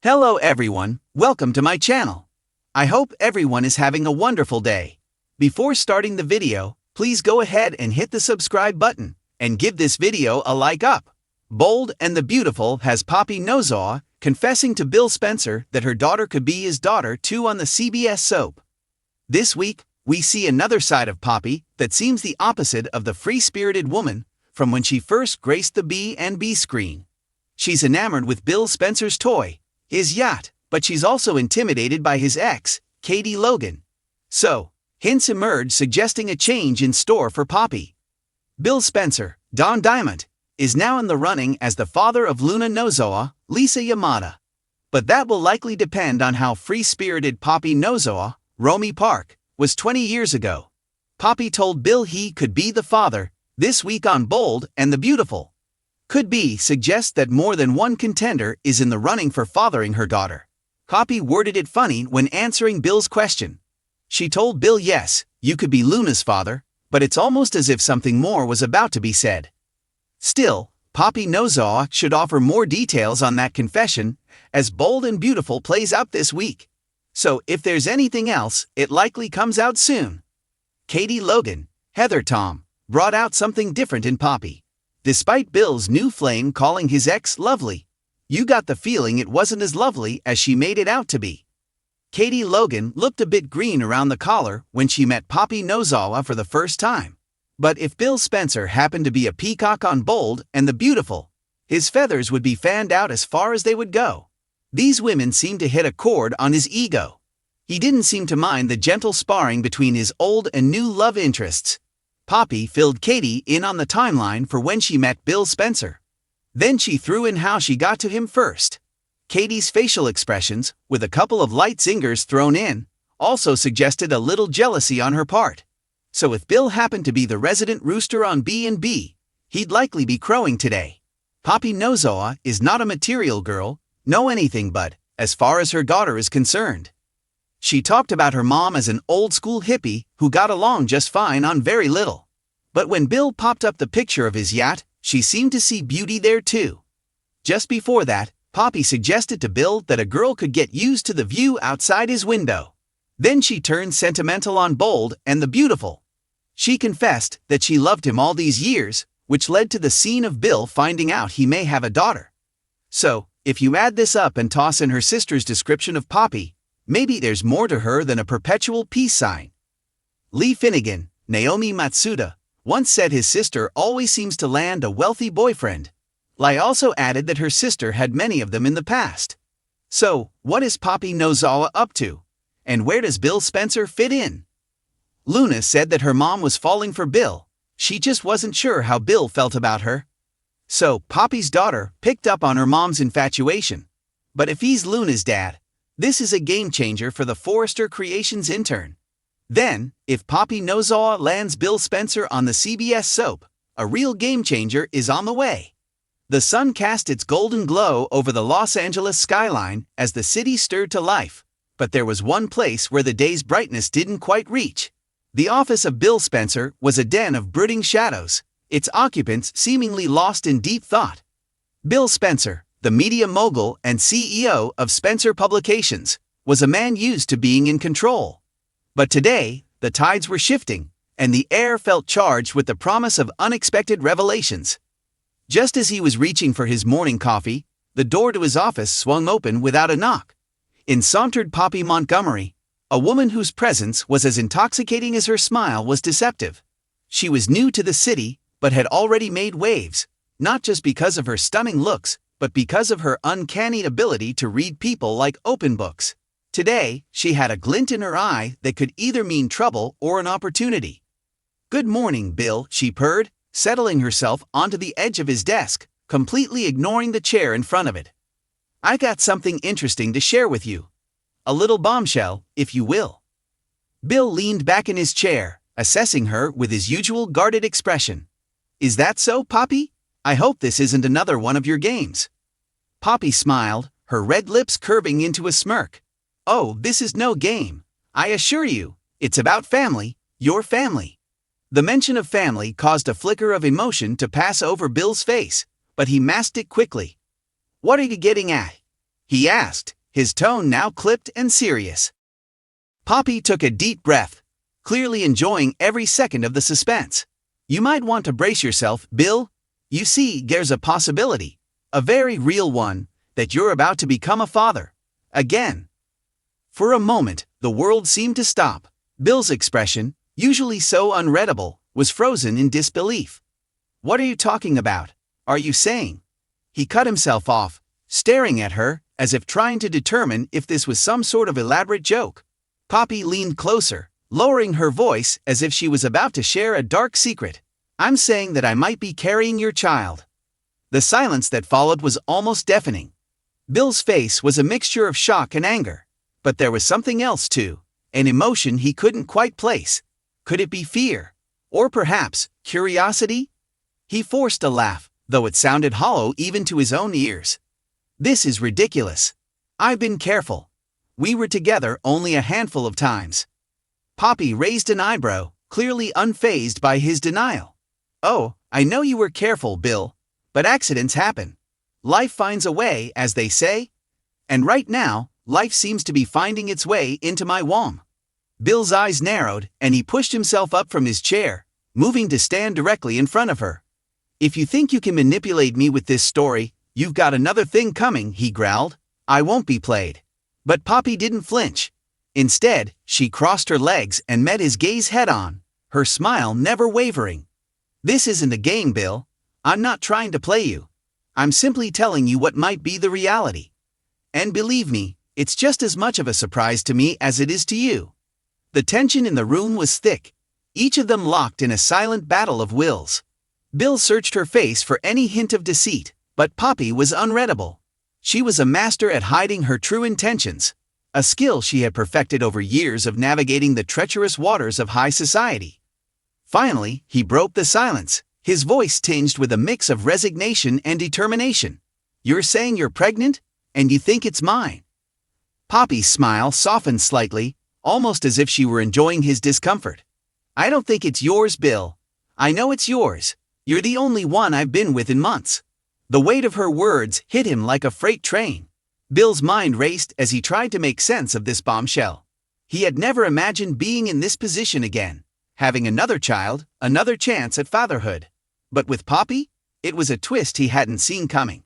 Hello everyone, welcome to my channel. I hope everyone is having a wonderful day. Before starting the video, please go ahead and hit the subscribe button and give this video a like up. Bold and the Beautiful has Poppy Nozowa confessing to Bill Spencer that her daughter could be his daughter too on the CBS soap. This week, we see another side of Poppy that seems the opposite of the free-spirited woman from when she first graced the B&B screen. She's enamored with Bill Spencer's toy, his yacht, but she's also intimidated by his ex, Katie Logan. So, hints emerge suggesting a change in store for Poppy. Bill Spencer, Don Diamond, is now in the running as the father of Luna Nozowa, Lisa Yamada. But that will likely depend on how free-spirited Poppy Nozowa, Romy Park, was 20 years ago. Poppy told Bill he could be the father this week on Bold and the Beautiful. Could be suggests that more than one contender is in the running for fathering her daughter. Poppy worded it funny when answering Bill's question. She told Bill yes, you could be Luna's father, but it's almost as if something more was about to be said. Still, Poppy Nozowa should offer more details on that confession as Bold and Beautiful plays out this week. So if there's anything else, it likely comes out soon. Katie Logan, Heather Tom, brought out something different in Poppy. Despite Bill's new flame calling his ex lovely, you got the feeling it wasn't as lovely as she made it out to be. Katie Logan looked a bit green around the collar when she met Poppy Nozowa for the first time. But if Bill Spencer happened to be a peacock on Bold and the Beautiful, his feathers would be fanned out as far as they would go. These women seemed to hit a chord on his ego. He didn't seem to mind the gentle sparring between his old and new love interests. Poppy filled Katie in on the timeline for when she met Bill Spencer. Then she threw in how she got to him first. Katie's facial expressions, with a couple of light zingers thrown in, also suggested a little jealousy on her part. So if Bill happened to be the resident rooster on B&B, he'd likely be crowing today. Poppy Nozowa is not a material girl, no anything but, as far as her daughter is concerned. She talked about her mom as an old-school hippie who got along just fine on very little. But when Bill popped up the picture of his yacht, she seemed to see beauty there too. Just before that, Poppy suggested to Bill that a girl could get used to the view outside his window. Then she turned sentimental on Bold and the Beautiful. She confessed that she loved him all these years, which led to the scene of Bill finding out he may have a daughter. So, if you add this up and toss in her sister's description of Poppy, maybe there's more to her than a perpetual peace sign. Lee Finnegan, Naomi Matsuda, once said his sister always seems to land a wealthy boyfriend. Lee also added that her sister had many of them in the past. So, what is Poppy Nozowa up to? And where does Bill Spencer fit in? Luna said that her mom was falling for Bill. She just wasn't sure how Bill felt about her. So, Poppy's daughter picked up on her mom's infatuation. But if he's Luna's dad, this is a game changer for the Forrester Creations intern. Then, if Poppy Nozowa lands Bill Spencer on the CBS soap, a real game changer is on the way. The sun cast its golden glow over the Los Angeles skyline as the city stirred to life. But there was one place where the day's brightness didn't quite reach. The office of Bill Spencer was a den of brooding shadows, its occupants seemingly lost in deep thought. Bill Spencer, the media mogul and CEO of Spencer Publications, was a man used to being in control. But today, the tides were shifting, and the air felt charged with the promise of unexpected revelations. Just as he was reaching for his morning coffee, the door to his office swung open without a knock. In sauntered Poppy Montgomery, a woman whose presence was as intoxicating as her smile was deceptive. She was new to the city, but had already made waves, not just because of her stunning looks, but because of her uncanny ability to read people like open books. Today, she had a glint in her eye that could either mean trouble or an opportunity. "Good morning, Bill," she purred, settling herself onto the edge of his desk, completely ignoring the chair in front of it. "I got something interesting to share with you. A little bombshell, if you will." Bill leaned back in his chair, assessing her with his usual guarded expression. "Is that so, Poppy? I hope this isn't another one of your games." Poppy smiled, her red lips curving into a smirk. "Oh, this is no game. I assure you, it's about family, your family." The mention of family caused a flicker of emotion to pass over Bill's face, but he masked it quickly. "What are you getting at?" he asked, his tone now clipped and serious. Poppy took a deep breath, clearly enjoying every second of the suspense. You might want to brace yourself, Bill. You see, there's a possibility, a very real one, that you're about to become a father. Again. For a moment, the world seemed to stop. Bill's expression, usually so unreadable, was frozen in disbelief. What are you talking about? Are you saying? He cut himself off, staring at her, as if trying to determine if this was some sort of elaborate joke. Poppy leaned closer, lowering her voice as if she was about to share a dark secret. I'm saying that I might be carrying your child. The silence that followed was almost deafening. Bill's face was a mixture of shock and anger. But there was something else too, an emotion he couldn't quite place. Could it be fear? Or perhaps curiosity? He forced a laugh, though it sounded hollow even to his own ears. This is ridiculous. I've been careful. We were together only a handful of times. Poppy raised an eyebrow, clearly unfazed by his denial. Oh, I know you were careful, Bill. But accidents happen. Life finds a way, as they say. And right now, life seems to be finding its way into my womb. Bill's eyes narrowed, and he pushed himself up from his chair, moving to stand directly in front of her. If you think you can manipulate me with this story, you've got another thing coming, he growled. I won't be played. But Poppy didn't flinch. Instead, she crossed her legs and met his gaze head-on, her smile never wavering. This isn't a game, Bill. I'm not trying to play you. I'm simply telling you what might be the reality. And believe me, it's just as much of a surprise to me as it is to you. The tension in the room was thick, each of them locked in a silent battle of wills. Bill searched her face for any hint of deceit, but Poppy was unreadable. She was a master at hiding her true intentions, a skill she had perfected over years of navigating the treacherous waters of high society. Finally, he broke the silence, his voice tinged with a mix of resignation and determination. You're saying you're pregnant, and you think it's mine? Poppy's smile softened slightly, almost as if she were enjoying his discomfort. I don't think it's yours, Bill. I know it's yours. You're the only one I've been with in months. The weight of her words hit him like a freight train. Bill's mind raced as he tried to make sense of this bombshell. He had never imagined being in this position again, having another child, another chance at fatherhood. But with Poppy, it was a twist he hadn't seen coming.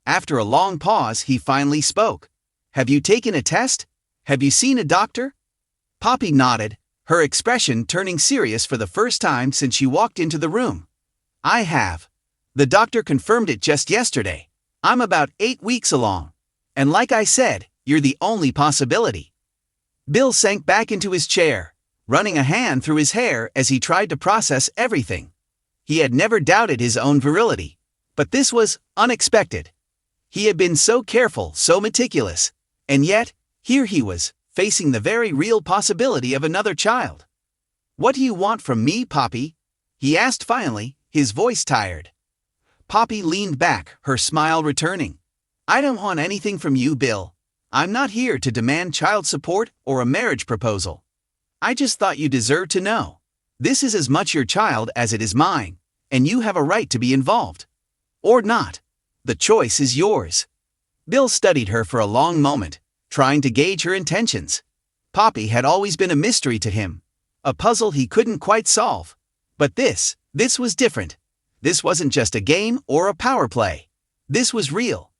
After a long pause, he finally spoke. Have you taken a test? Have you seen a doctor? Poppy nodded, her expression turning serious for the first time since she walked into the room. I have. The doctor confirmed it just yesterday. I'm about 8 weeks along. And like I said, you're the only possibility. Bill sank back into his chair, running a hand through his hair as he tried to process everything. He had never doubted his own virility, but this was unexpected. He had been so careful, so meticulous, and yet, here he was, facing the very real possibility of another child. What do you want from me, Poppy? He asked finally, his voice tired. Poppy leaned back, her smile returning. I don't want anything from you, Bill. I'm not here to demand child support or a marriage proposal. I just thought you deserved to know. This is as much your child as it is mine, and you have a right to be involved. Or not. The choice is yours. Bill studied her for a long moment, trying to gauge her intentions. Poppy had always been a mystery to him, a puzzle he couldn't quite solve. But this was different. This wasn't just a game or a power play. This was real.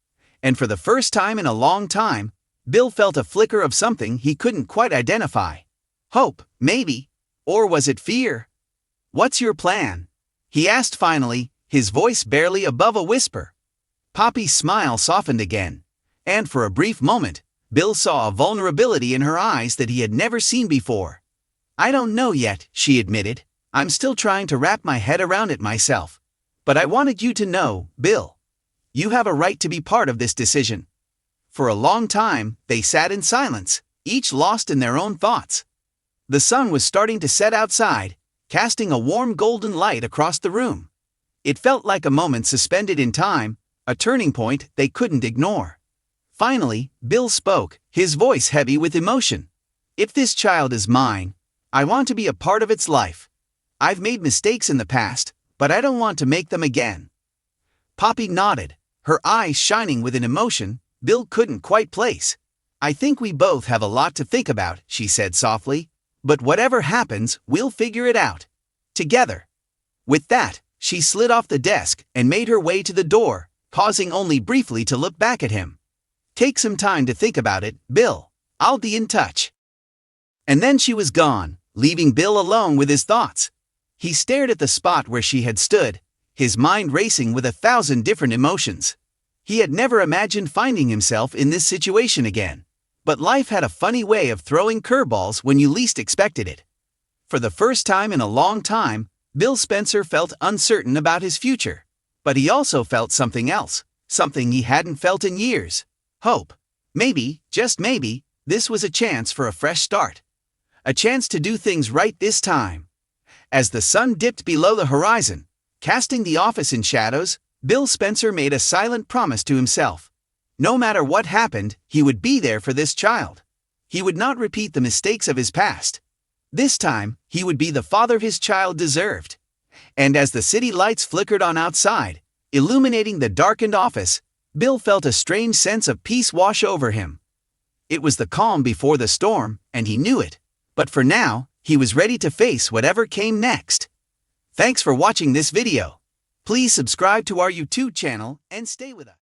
And for the first time in a long time, Bill felt a flicker of something he couldn't quite identify. Hope, maybe. Or was it fear? What's your plan? He asked finally, his voice barely above a whisper. Poppy's smile softened again, and for a brief moment, Bill saw a vulnerability in her eyes that he had never seen before. I don't know yet, she admitted. I'm still trying to wrap my head around it myself. But I wanted you to know, Bill. You have a right to be part of this decision. For a long time, they sat in silence, each lost in their own thoughts. The sun was starting to set outside, casting a warm golden light across the room. It felt like a moment suspended in time, a turning point they couldn't ignore. Finally, Bill spoke, his voice heavy with emotion. If this child is mine, I want to be a part of its life. I've made mistakes in the past, but I don't want to make them again. Poppy nodded, her eyes shining with an emotion Bill couldn't quite place. "I think we both have a lot to think about," she said softly. "But whatever happens, we'll figure it out. Together." With that, she slid off the desk and made her way to the door, pausing only briefly to look back at him. "Take some time to think about it, Bill. I'll be in touch." And then she was gone, leaving Bill alone with his thoughts. He stared at the spot where she had stood, his mind racing with 1,000 different emotions. He had never imagined finding himself in this situation again. But life had a funny way of throwing curveballs when you least expected it. For the first time in a long time, Bill Spencer felt uncertain about his future. But he also felt something else, something he hadn't felt in years: hope. Maybe, just maybe, this was a chance for a fresh start. A chance to do things right this time. As the sun dipped below the horizon, casting the office in shadows, Bill Spencer made a silent promise to himself. No matter what happened, he would be there for this child. He would not repeat the mistakes of his past. This time, he would be the father his child deserved. And as the city lights flickered on outside, illuminating the darkened office, Bill felt a strange sense of peace wash over him. It was the calm before the storm, and he knew it. But for now, he was ready to face whatever came next. Thanks for watching this video. Please subscribe to our YouTube channel and stay with us.